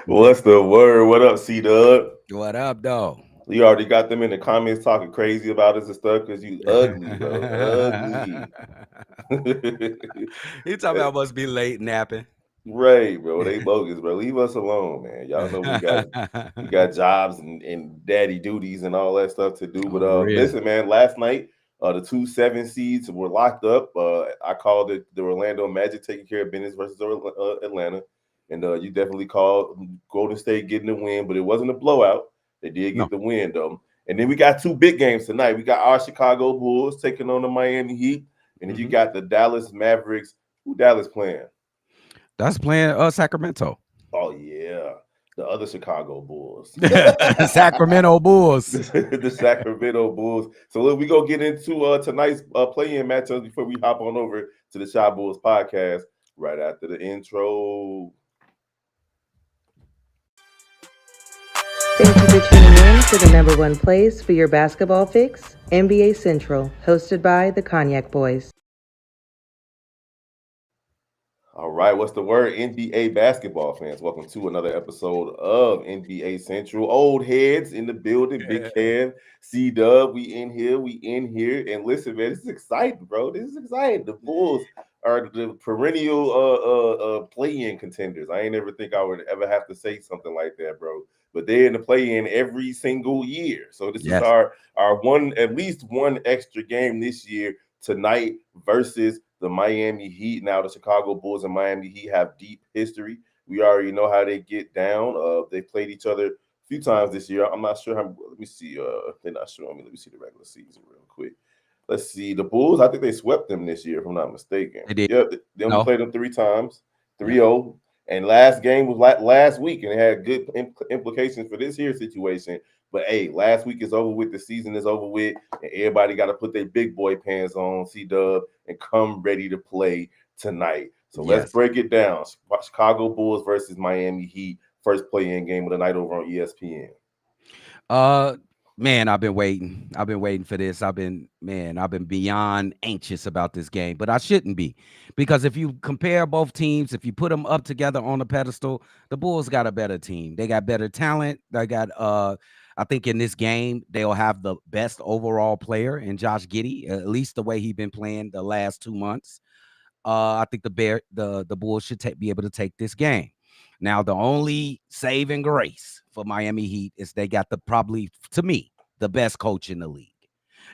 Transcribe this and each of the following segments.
What's the word? What up, C Dub? What up, though? You already got them in the comments talking crazy about us and stuff because you ugly, bro. Ugly. He talking about must be late napping. Right, bro. They bogus, bro. Leave us alone, man. Y'all know we got jobs and daddy duties and all that stuff to do. But For real. listen, man, last night the 2-7 seeds were locked up. I called it the Orlando Magic taking care of business versus Atlanta. And you definitely called Golden State getting the win, but it wasn't a blowout. They did No. get the win though. And then we got two big games tonight. We got our Chicago Bulls taking on the Miami Heat, and then you Hmm. got the Dallas Mavericks. Who Dallas playing? That's playing Sacramento. Oh yeah, the other Chicago Bulls, Sacramento Bulls. the Sacramento Bulls. So look, we go get into tonight's play-in matchups before we hop on over to the Shot Bulls podcast right after the intro. Thank you for tuning in to the number one place for your basketball fix, NBA Central, hosted by the Cognac Boys. All right, what's the word? NBA basketball fans, welcome to another episode of NBA Central. Old heads in the building, Big Kev C Dub. We in here, and listen, man, this is exciting, bro. This is exciting. The Bulls are the perennial play-in contenders. I ain't ever think I would ever have to say something like that, bro. But they're in the play-in every single year. So this is Yes. our one, at least one extra game this year tonight versus the Miami Heat. Now the Chicago Bulls and Miami Heat have deep history. We already know how they get down. They played each other a few times this year. I'm not sure how. Let me see. They're not showing me. Let me see the regular season real quick. Let's see. The Bulls, I think they swept them this year, if I'm not mistaken. They did. Yep, they only No. played them three times, Yeah. 3-0. And last game was last week, and it had good implications for this here situation. But hey, last week is over with. The season is over with, and everybody got to put their big boy pants on, C Dub, and come ready to play tonight. So let's Yes. break it down. Chicago Bulls versus Miami Heat, first play-in game of the night over on ESPN. Uh, man, I've been waiting. I've been waiting for this. I've been beyond anxious about this game, but I shouldn't be because if you compare both teams, if you put them up together on a pedestal, the Bulls got a better team. They got better talent. They got, I think in this game, they'll have the best overall player in Josh Giddey, at least the way he's been playing the last 2 months. I think the Bulls should be able to take this game. Now, the only saving grace for Miami Heat is they got the probably to me the best coach in the league.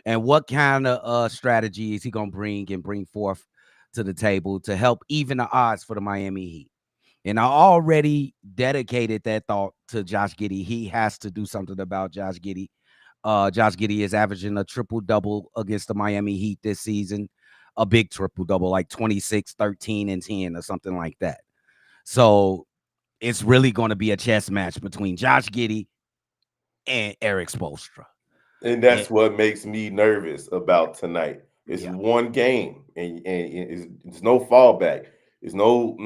And what kind of strategy is he gonna bring forth to the table to help even the odds for the Miami Heat? And I already dedicated that thought to Josh Giddey. He has to do something about Josh Giddey. Josh Giddey is averaging a triple double against the Miami Heat this season, a big triple double, like 26, 13, and 10, or something like that. So it's really going to be a chess match between Josh Giddey and Eric Spoelstra. And And that's what makes me nervous about tonight. It's yeah, one game, and it's no fallback. It's no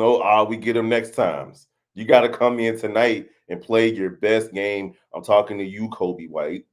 we get them next times. You got to come in tonight and play your best game. I'm talking to you, Kobe White.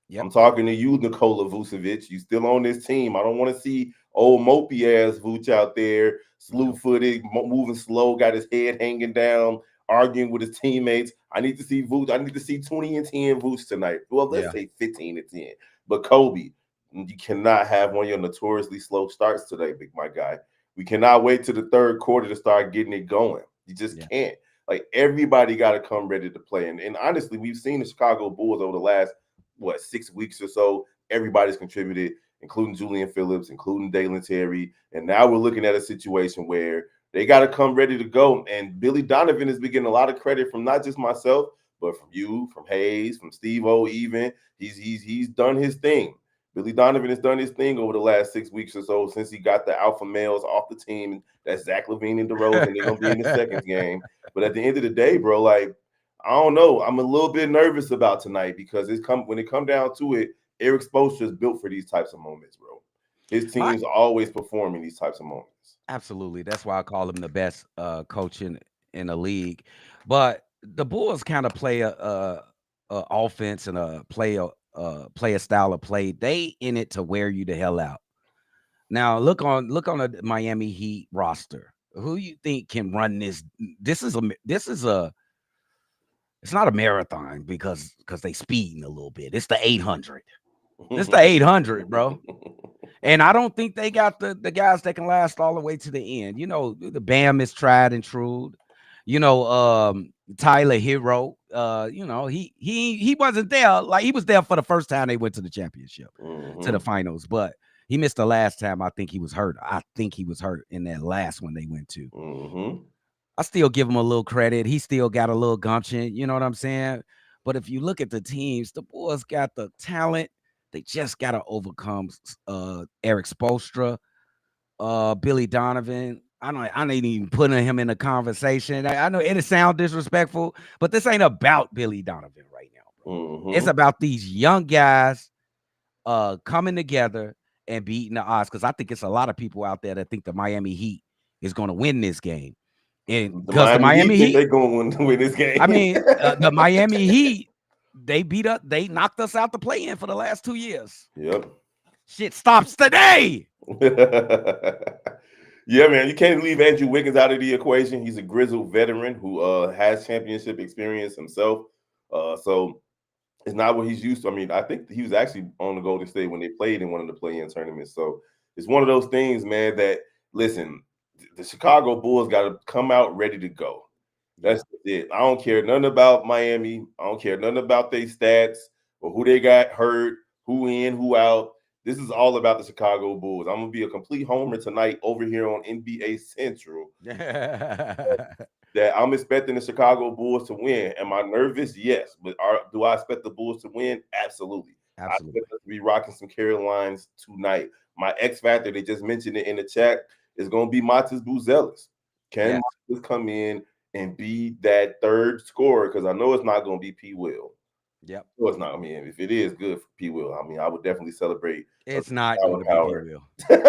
yep, I'm talking to you, Nikola Vucevic. You still on this team. I don't want to see old mopey ass Vooch out there, slew no, footed, moving slow, got his head hanging down, arguing with his teammates. I need to see Vooch. I need to see 20 and 10 Vooch tonight. Well, let's yeah, say 15 and 10. But Kobe, you cannot have one of your notoriously slow starts today, big my guy. We cannot wait to the third quarter to start getting it going. You just yeah, can't. Like everybody got to come ready to play. And honestly, we've seen the Chicago Bulls over the last 6 weeks or so. Everybody's contributed, including Julian Phillips, including Dalen Terry. And now we're looking at a situation where they got to come ready to go. And Billy Donovan has been getting a lot of credit from not just myself, but from you, from Hayes, from Steve O. Even he's done his thing. Billy Donovan has done his thing over the last 6 weeks or so since he got the alpha males off the team. That's Zach LaVine and DeRozan. They're gonna be in the second game. But at the end of the day, bro, like I don't know. I'm a little bit nervous about tonight because when it come down to it, Eric Spoelstra is built for these types of moments, bro. His my teams always perform in these types of moments. absolutely. That's why I call him the best coach in the league. But the Bulls kind of play a offense and play a style of play. They in it to wear you the hell out. Now look on the Miami Heat roster. who you think can run this? This is a it's not a marathon because they speeding a little bit. It's the 800. It's the 800, bro. And I don't think they got the guys that can last all the way to the end. You know, the Bam is tried and true. You know, Tyler Hero. You know, he wasn't there. Like he was there for the first time they went to the championship, to the finals, but he missed the last time. I think he was hurt. I think he was hurt in that last one they went to. I still give him a little credit. He still got a little gumption. You know what I'm saying? But if you look at the teams, the boys got the talent. They just got to overcome Eric Spoelstra, Billy Donovan. I ain't even putting him in the conversation. I know it sounds disrespectful, but this ain't about Billy Donovan right now, bro. It's about these young guys coming together and beating the odds. Because I think it's a lot of people out there that think the Miami Heat is going to win this game. And because the Miami Heat, they're going to win this game. I mean, the Miami Heat, they knocked us out the play-in for the last 2 years. Yep. Shit stops today. Yeah, man, you can't leave Andrew Wiggins out of the equation. He's a grizzled veteran who has championship experience himself. So it's not what he's used to. I mean, I think he was actually on the Golden State when they played in one of the play-in tournaments. So it's one of those things, man, that, listen, the Chicago Bulls got to come out ready to go. That's it. I don't care nothing about Miami. I don't care nothing about their stats or who they got hurt, who in, who out. This is all about the Chicago Bulls. I'm going to be a complete homer tonight over here on NBA Central. That I'm expecting the Chicago Bulls to win. Am I nervous? Yes. But do I expect the Bulls to win? Absolutely. I expect us to be rocking some Carolines tonight. My X factor, they just mentioned it in the chat, is going to be Matas Buzelis. Can Matas come in and be that third scorer? Because I know it's not going to be P. Will. Yep. No, it's not. I mean, if it is good for P. Will, I mean, I would definitely celebrate. It's not going to be P.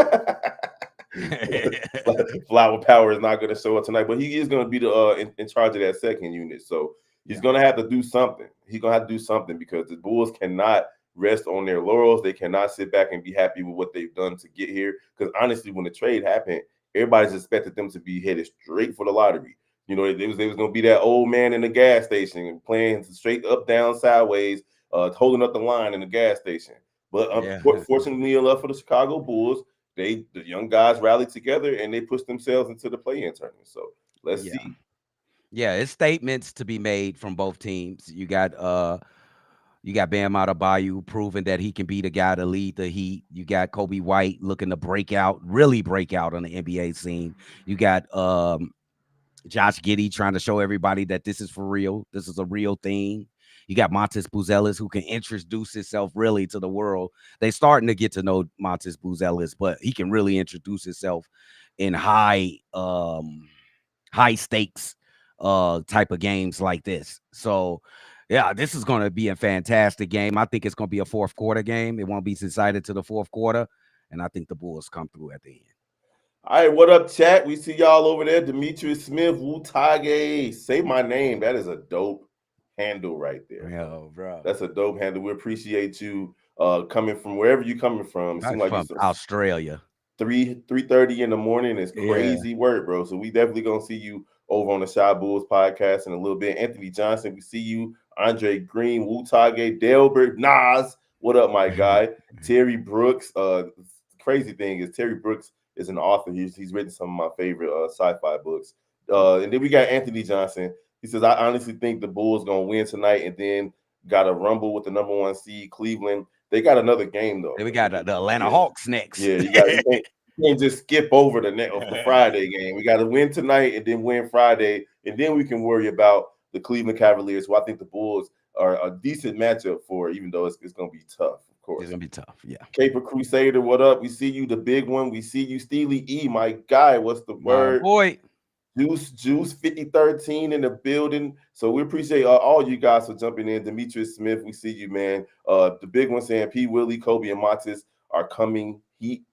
Will. Flower Power is not going to show up tonight, but he is going to be the in charge of that second unit. So he's going to have to do something. He's going to have to do something because the Bulls cannot rest on their laurels. They cannot sit back and be happy with what they've done to get here. Because honestly, when the trade happened, everybody's expected them to be headed straight for the lottery. You know, they was going to be that old man in the gas station and playing straight up, down, sideways, holding up the line in the gas station. But fortunately enough for the Chicago Bulls, the young guys rallied together and they pushed themselves into the play-in tournament. So let's see. Yeah, it's statements to be made from both teams. You got Bam Adebayo proving that he can be the guy to lead the Heat. You got Kobe White looking to really break out on the NBA scene. You got Josh Giddey trying to show everybody that this is for real. This is a real thing. You got Matas Buzelis who can introduce himself really to the world. They starting to get to know Matas Buzelis, but he can really introduce himself in high stakes type of games like this. So yeah, this is going to be a fantastic game. I think it's going to be a fourth quarter game. It won't be decided to the fourth quarter, and I think the Bulls come through at the end. All right, what up, chat? We see y'all over there. Demetrius Smith, Wutage. Say my name. That is a dope handle right there. Yo, bro. That's a dope handle. We appreciate you coming from wherever you're coming from. It seems like from Australia. 3:30 in the morning is crazy work, bro. So we definitely gonna see you over on the Shy Bulls podcast in a little bit. Anthony Johnson, we see you. Andre Green, Wutage, Delbert, Nas. What up, my guy? Terry Brooks. Crazy thing is Terry Brooks is an author. He's written some of my favorite sci-fi books. And then we got Anthony Johnson. He says, I honestly think the Bulls going to win tonight and then got a rumble with the number 1 seed, Cleveland. They got another game, though. Then we got the Atlanta Hawks next. Yeah, you can't just skip over the Friday game. We got to win tonight and then win Friday, and then we can worry about the Cleveland Cavaliers, who I think the Bulls are a decent matchup for, even though it's going to be tough. Course. It's gonna be tough, yeah. Caper Crusader, what up? We see you, the big one. We see you, Steely E, my guy. What's the word? Boy, Juice 5013 in the building. So we appreciate all you guys for jumping in. Demetrius Smith, we see you, man. The big one saying P. Willie, Kobe, and Matas are coming. He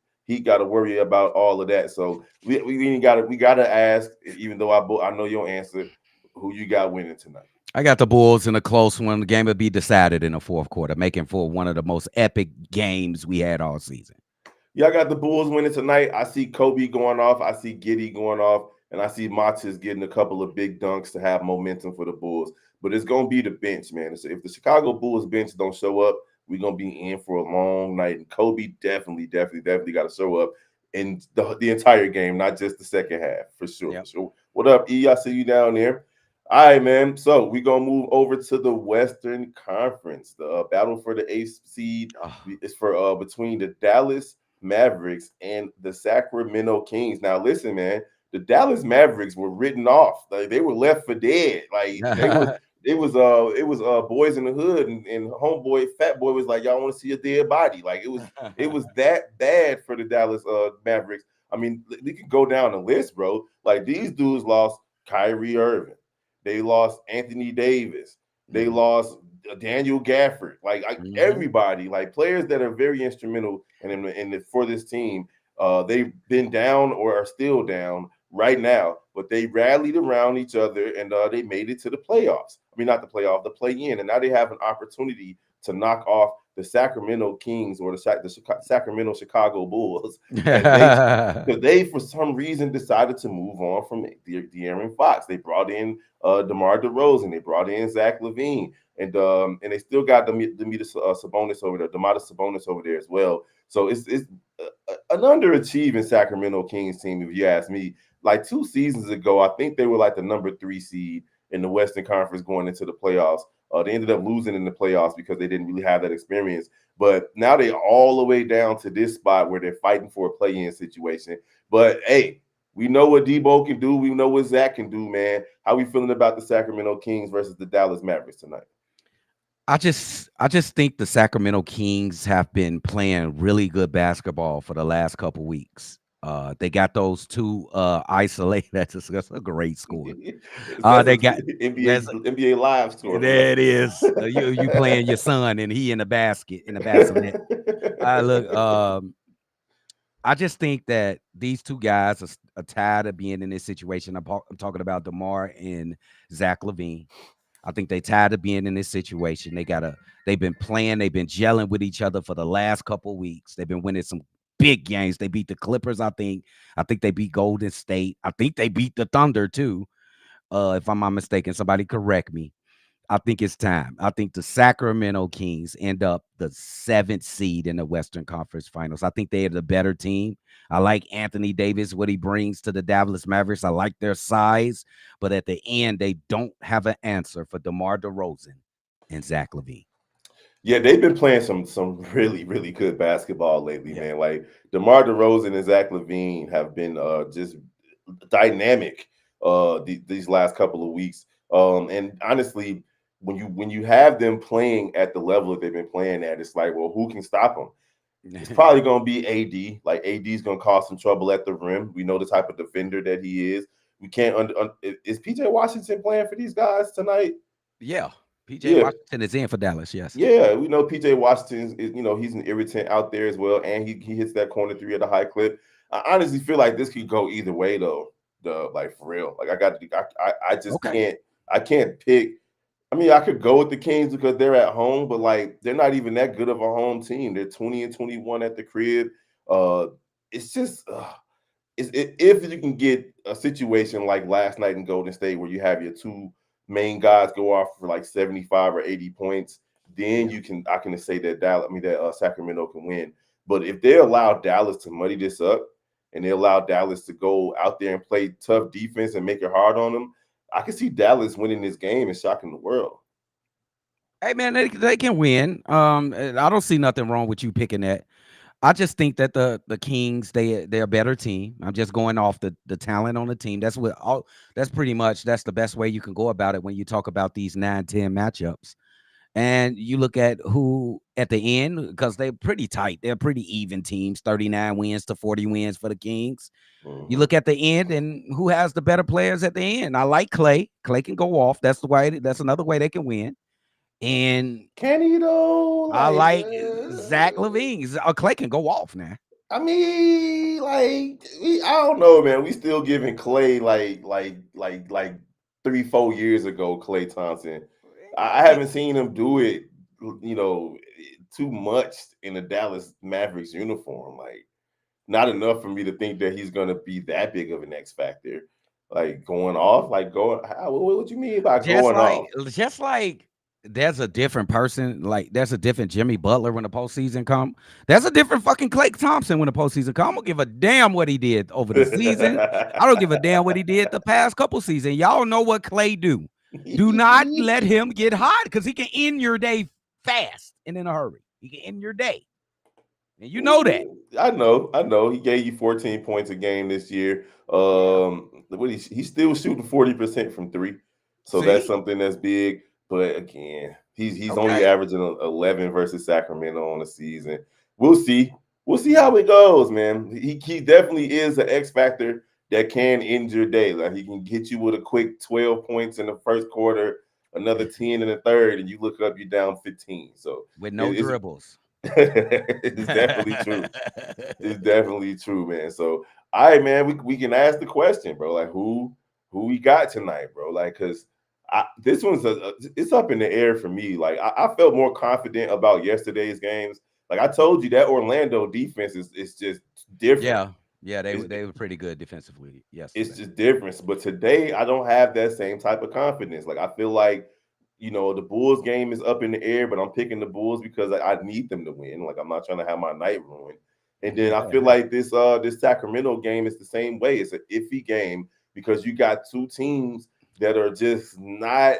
got to worry about all of that. So we gotta ask, even though I know your answer, who you got winning tonight. I got the Bulls in a close one. The game will be decided in the fourth quarter, making for one of the most epic games we had all season. Yeah, I got the Bulls winning tonight. I see Kobe going off. I see Giddey going off. and I see Matas getting a couple of big dunks to have momentum for the Bulls. But it's gonna be the bench, man. So if the Chicago Bulls bench don't show up, we're gonna be in for a long night. And Kobe definitely got to show up in the entire game, not just the second half, for sure. Yep. For sure. What up, E? I see you down there. All right, man. So we're gonna move over to the Western Conference. The battle for the eighth seed is for between the Dallas Mavericks and the Sacramento Kings. Now, listen, man. The Dallas Mavericks were written off. Like they were left for dead. Like it was boys in the hood, and homeboy Fat Boy was like, y'all want to see a dead body. Like it was that bad for the Dallas Mavericks. I mean, we can go down the list, bro. Like these dudes lost Kyrie Irving. They lost Anthony Davis. They lost Daniel Gafford. Like everybody, like players that are very instrumental for this team. They've been down or are still down right now, but they rallied around each other and they made it to the playoffs. I mean, not the playoff, the play-in, and now they have an opportunity to knock off the Sacramento Kings or the Sacramento Chicago Bulls, because they for some reason decided to move on from De'Aaron Fox. They brought in DeMar DeRozan, they brought in Zach LaVine, and they still got Domantas Sabonis over there as well. So it's an underachieving Sacramento Kings team, if you ask me. Like 2 seasons ago, I think they were like the number 3 seed in the Western Conference going into the playoffs. They ended up losing in the playoffs because they didn't really have that experience. But now they're all the way down to this spot where they're fighting for a play-in situation. But hey, we know what Debo can do. We know what Zach can do, man. How we feeling about the Sacramento Kings versus the Dallas Mavericks tonight? I just think the Sacramento Kings have been playing really good basketball for the last couple weeks. They got those 2 isolated. That's a great score. They got NBA Live score. There it is. You playing your son and he in the bassinet. Look, I just think that these 2 guys are tired of being in this situation. I'm talking about DeMar and Zach LaVine. I think they tired of being in this situation. They've been playing, they've been gelling with each other for the last couple of weeks. They've been winning some big games. They beat the Clippers, I think. I think they beat Golden State. I think they beat the Thunder too. If I'm not mistaken, somebody correct me. I think it's time. I think the Sacramento Kings end up the 7th seed in the Western Conference Finals. I think they are the better team. I like Anthony Davis, what he brings to the Dallas Mavericks. I like their size, but at the end, they don't have an answer for DeMar DeRozan and Zach LaVine. Yeah, they've been playing some really, really good basketball lately, man. Like DeMar DeRozan and Zach LaVine have been just dynamic these last couple of weeks. And honestly, when you have them playing at the level that they've been playing at, it's like, well, who can stop them? It's probably going to be AD. Like AD is going to cause some trouble at the rim. We know the type of defender that he is. We can't. Is PJ Washington playing for these guys tonight? Yeah. PJ Washington is in for Dallas, yes. Yeah, we know PJ Washington is, he's an irritant out there as well, and he hits that corner 3 at a high clip. I honestly feel like this could go either way though. Like for real. Like I just can't pick. I mean, I could go with the Kings because they're at home, but like they're not even that good of a home team. They're 20-21 at the crib. It's just if you can get a situation like last night in Golden State where you have your 2 main guys go off for like 75 or 80 points, then I can say that Sacramento can win. But if they allow Dallas to muddy this up and they allow Dallas to go out there and play tough defense and make it hard on them, I can see Dallas winning this game and shocking the world. Hey man, they can win. I don't see nothing wrong with you picking that. I just think that the Kings, they're a better team. I'm just going off the talent on the team. That's the best way you can go about it when you talk about these 9-10 matchups. And you look at who at the end, because they're pretty tight. They're pretty even teams, 39 wins to 40 wins for the Kings. Mm-hmm. You look at the end and who has the better players at the end. I like Clay. Clay can go off. That's another way they can win. And can he though? I like Zach LaVine. Clay can go off now. I mean, I don't know, man. We still giving Clay like 3-4 years ago, Clay Thompson. I haven't seen him do it, too much in the Dallas Mavericks uniform. Like, not enough for me to think that he's going to be that big of an X factor. Like going off, like going. What you mean by Just going like, off? just like there's a different person. Like there's a different Jimmy Butler when the postseason come. There's a different fucking Klay Thompson when the postseason come. I don't give a damn what he did over the season. I don't give a damn what he did the past couple seasons. Y'all know what Klay do. Do not let him get hot because he can end your day fast and in a hurry. He can end your day, and you know that. I know. He gave you 14 points a game this year. Yeah. What he's still shooting 40% from three, so that's See? something that's big. But again, he's only Okay. averaging 11 versus Sacramento on the season. We'll see. We'll see how it goes, man. He definitely is an X factor that can end your day. Like he can get you with a quick 12 points in the first quarter, another 10 in the third, and you look up, you're down 15. So With no it's dribbles. it's definitely true. It's definitely true, man. So, all right, man, we can ask the question, bro. Like, who we got tonight, bro? Like, cause this one's it's up in the air for me. Like, I felt more confident about yesterday's games. Like I told you, that Orlando defense is just different. Yeah. Yeah, It's, they were pretty good defensively it's yesterday. just different. But today, I don't have that same type of confidence. Like I feel like, the Bulls game is up in the air, but I'm picking the Bulls because I need them to win. Like I'm not trying to have my night ruined. And then I feel like this Sacramento game is the same way. It's an iffy game because you got two teams that are just not.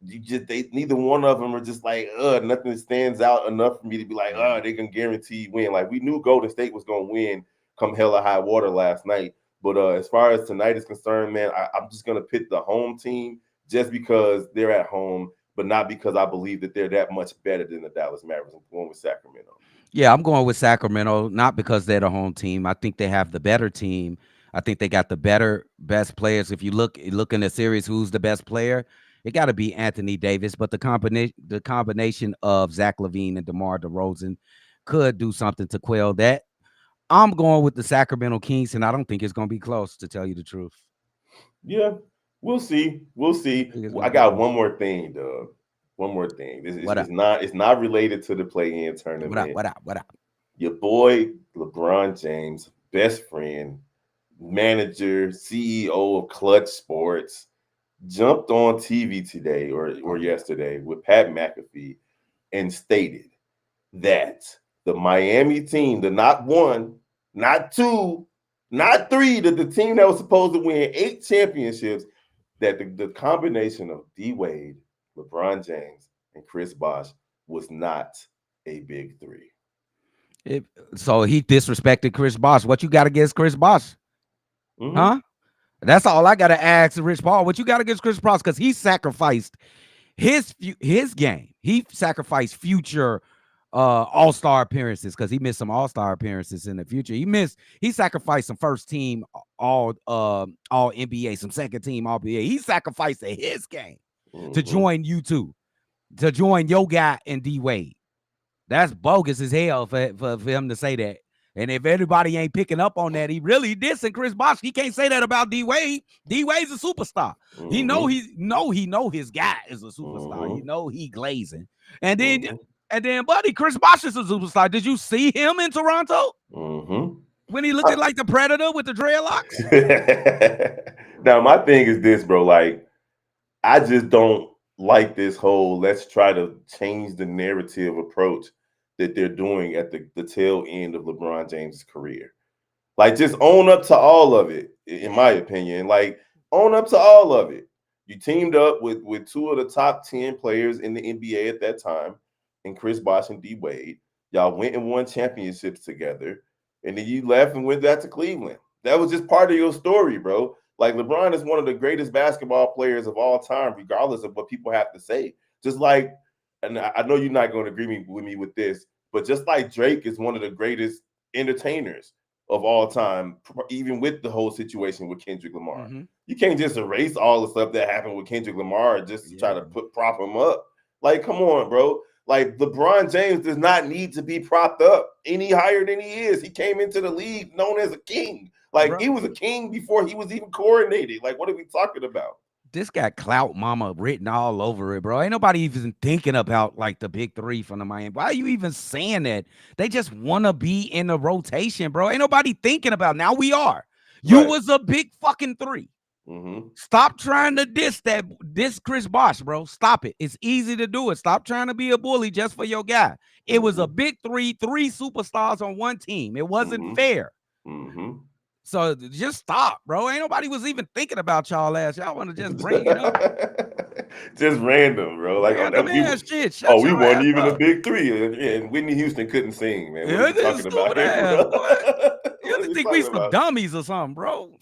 They neither one of them are just like nothing stands out enough for me to be like they can guarantee win. Like we knew Golden State was gonna win come hella high water last night. But as far as tonight is concerned, man, I'm just gonna pick the home team just because they're at home, but not because I believe that they're that much better than the Dallas Mavericks. I'm going with Sacramento. Yeah, I'm going with Sacramento, not because they're the home team. I think they have the better team. I think they got the best players. If you look in the series, who's the best player? It got to be Anthony Davis. But the combination of Zach LaVine and DeMar DeRozan could do something to quell that. I'm going with the Sacramento Kings, and I don't think it's going to be close, to tell you the truth. Yeah, we'll see. We'll I see. think it's I going to be got close. one more thing, Doug. One more thing. This is What up? it's not related to the play-in What up? tournament. What up? What up? Your boy LeBron James, best friend, manager, CEO of Clutch Sports, jumped on TV today or Oh yeah. yesterday with Pat McAfee and stated that the Miami team, the not one, not two, not three, the team that was supposed to win 8 championships, that the combination of D Wade, LeBron James, and Chris Bosh was not a big three. If, so he disrespected Chris Bosh. What you got against Chris Bosh? Mm-hmm. Huh? That's all I got to ask Rich Paul. What you got against Chris Bosh? Because he sacrificed his game. He sacrificed future all-star appearances because he missed some all-star appearances in the future. He sacrificed some first team all NBA, some second team all NBA. He sacrificed his game to join you two, to join your guy and D Wade. That's bogus as hell for him to say that. And if everybody ain't picking up on that, he really dissing Chris Bosh. He can't say that about D Wade. D Wade's a superstar. He know his guy is a superstar. He know he glazing. And then, buddy, Chris Bosh is a superstar. Did you see him in Toronto when he looked like the Predator with the dreadlocks? Now, my thing is this, bro. Like, I just don't like this whole let's try to change the narrative approach that they're doing at the tail end of LeBron James' career. Like, just own up to all of it, in my opinion. Like, own up to all of it. You teamed up with two of the top 10 players in the NBA at that time, in Chris Bosh and D Wade. Y'all went and won championships together, and then you left and went back to Cleveland. That was just part of your story, bro. Like, LeBron is one of the greatest basketball players of all time, regardless of what people have to say. Just like, and I know you're not going to agree with me with this, but just like Drake is one of the greatest entertainers of all time, even with the whole situation with Kendrick Lamar. You can't just erase all the stuff that happened with Kendrick Lamar just to try to prop him up. Like, come on, bro. Like, LeBron James does not need to be propped up any higher than he is. He came into the league known as a king. Like, he was a king before he was even coordinated. Like, what are we talking about? This got clout mama written all over it, bro. Ain't nobody even thinking about like the big three from the Miami. Why are you even saying that? They just want to be in the rotation, bro. Ain't nobody thinking about it. Now we are. You was a big fucking three. Stop trying to diss Chris Bosh, bro. Stop it. It's easy to do it. Stop trying to be a bully just for your guy. It was a big three superstars on one team. It wasn't fair. So just stop, bro. Ain't nobody was even thinking about y'all ass. Y'all want to just bring it up. Just random, bro. Like, shit. We weren't even a big three, and Whitney Houston couldn't sing, man. What are you talking about here, bro? You think we some dummies or something, bro?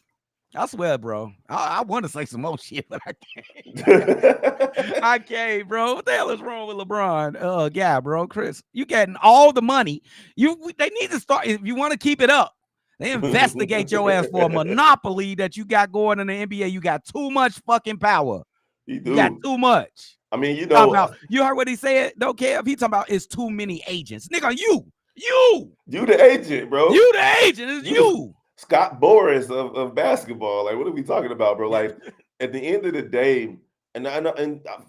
I swear, bro. I want to say some more shit, but I can't. I can't, bro. What the hell is wrong with LeBron? Yeah, bro. Chris, you getting all the money. They need to start. If you want to keep it up, they investigate your ass for a monopoly that you got going in the NBA. You got too much fucking power. You got too much. I mean, you heard what he said? Don't care if he talking about it's too many agents. Nigga, you the agent, bro. You the agent. It's you. Scott Boras of basketball. Like, what are we talking about, bro? Like, at the end of the day, and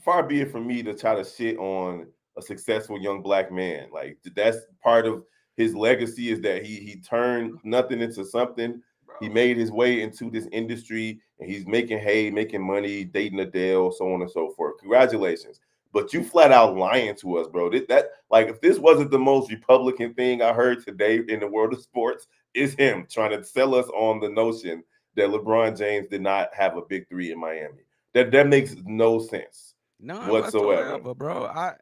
far be it from me to try to shit on a successful young black man. Like, that's part of his legacy, is that he turned nothing into something. He made his way into this industry, and he's making money, dating Adele, so on and so forth. Congratulations. But you flat out lying to us, bro. Like, if this wasn't the most Republican thing I heard today in the world of sports, it's him trying to sell us on the notion that LeBron James did not have a big three in Miami. That makes no sense whatsoever, bro. I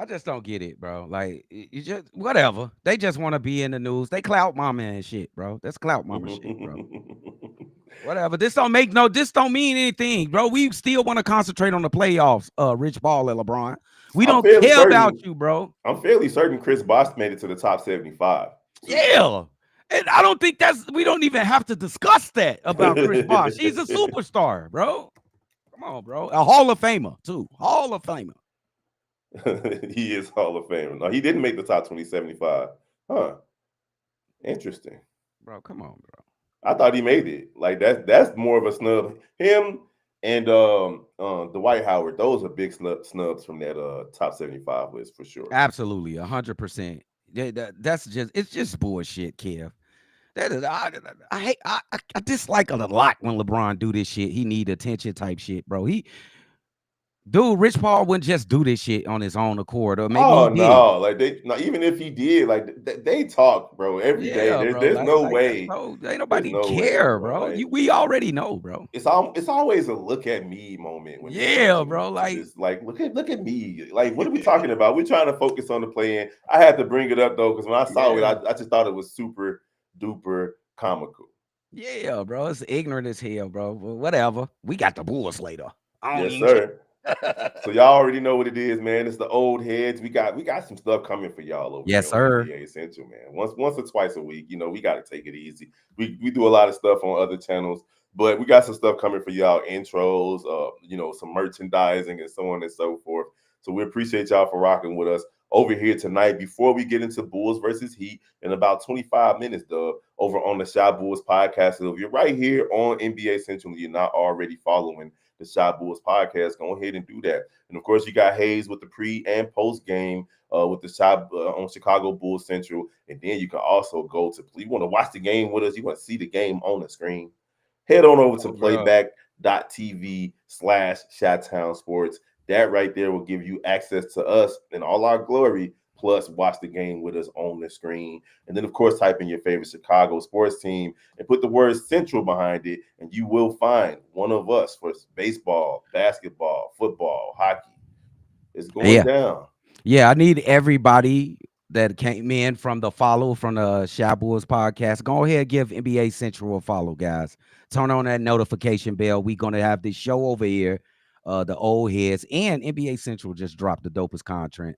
just don't get it, bro. Like, you just whatever. They just want to be in the news. They clout mama and shit, bro. That's clout mama shit, bro. Whatever. This don't mean anything, bro. We still want to concentrate on the playoffs, Rich Paul and LeBron. We don't care about you, bro. I'm fairly certain Chris Bosh made it to the top 75. Yeah. And I don't think we don't even have to discuss that about Chris Bosh. He's a superstar, bro. Come on, bro. A Hall of Famer, too. Hall of Famer. He is Hall of Famer. No, he didn't make the top 2075. Huh. Interesting. Bro, come on, bro. I thought he made it. Like, that's more of a snub. Him and Dwight Howard, those are big snubs from that top 75 list for sure. Absolutely, 100%. It's just bullshit, Kev. I dislike it a lot when LeBron do this shit. He need attention type shit, bro. Rich Paul wouldn't just do this shit on his own accord, or maybe he did. Like even if he did, like they talk, bro, every day. There's no way. Ain't nobody care, bro. Like, we already know, bro. It's always a look at me moment. Bro. Like, it's like look at me. Like, what are we talking about? We're trying to focus on the play-in. I had to bring it up though, because when I saw it, I just thought it was super duper comical. Yeah, bro. It's ignorant as hell, bro. But whatever. We got the Bulls later. Yes, sir. So y'all already know what it is, man. It's the old heads. We got some stuff coming for y'all over here on NBA Essential, man. Once or twice a week, we got to take it easy. We do a lot of stuff on other channels, but we got some stuff coming for y'all, intros, some merchandising and so on and so forth. So we appreciate y'all for rocking with us over here tonight. Before we get into Bulls versus Heat in about 25 minutes, Dub, over on the Shy Bulls podcast. So if you're right here on NBA Central and you're not already following the Shy Bulls podcast, go ahead and do that. And of course, you got Headz with the pre and post game with the Shy on Chicago Bulls Central. And then you can also go to, you want to watch the game with us, you want to see the game on the screen, head on over to playback.tv/Chi-Town Sports. That right there will give you access to us in all our glory, plus watch the game with us on the screen. And then, of course, type in your favorite Chicago sports team and put the word Central behind it, and you will find one of us for baseball, basketball, football, hockey. It's going down. Yeah, I need everybody that came in from the Shy Bulls podcast. Go ahead and give NBA Central a follow, guys. Turn on that notification bell. We're going to have this show over here. The old heads and NBA Central just dropped the dopest content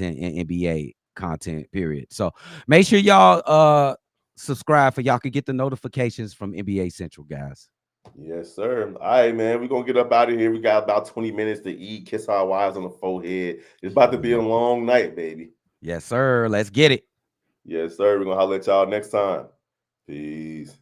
in NBA content, period. So make sure y'all subscribe for y'all can get the notifications from NBA Central, guys. Yes, sir. All right, man. We're gonna get up out of here. We got about 20 minutes to eat, kiss our wives on the forehead. It's about to be a long night, baby. Yes, sir. Let's get it. Yes, sir. We're gonna holler at y'all next time. Peace.